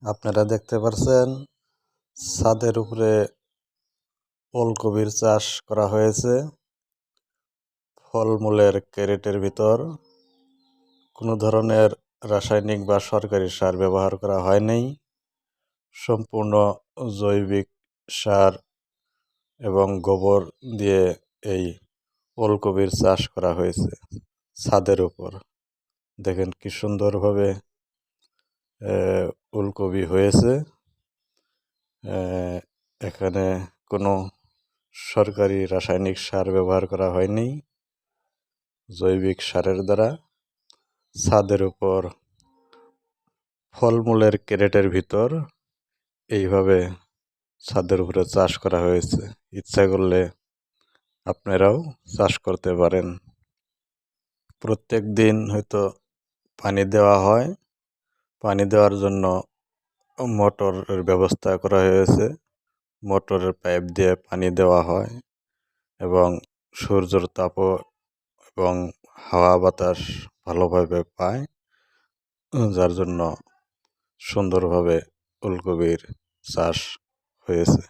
আপনারা দেখতে পাচ্ছেন ছাদের উপরে ওলকপির চাষ করা হয়েছে। ফলমূলের ক্যারেটের ভিতর কোনো ধরনের রাসায়নিক বা সরকারি সার ব্যবহার করা হয়নি। সম্পূর্ণ জৈবিক সার এবং গোবর দিয়ে এই ওলকপির চাষ করা হয়েছে ছাদের উপর। দেখেন কি সুন্দরভাবে ওলকপি হয়েছে। এখানে কোনো সরকারি রাসায়নিক সার ব্যবহার করা হয়নি। জৈবিক সারের দ্বারা ছাদের উপর ফলমূলের ক্যারেটের ভিতর এইভাবে ছাদের উপরে চাষ করা হয়েছে। ইচ্ছা করলে আপনারাও চাষ করতে পারেন। প্রত্যেক দিন হয়তো পানি দেওয়া হয়। পানি দেওয়ার জন্য মোটরের ব্যবস্থা করা হয়েছে। মোটরের পাইপ দিয়ে পানি দেওয়া হয় এবং সূর্যের তাপও এবং হাওয়া বাতাস ভালোভাবে পায়, যার জন্য সুন্দরভাবে ওলকপির চাষ হয়েছে।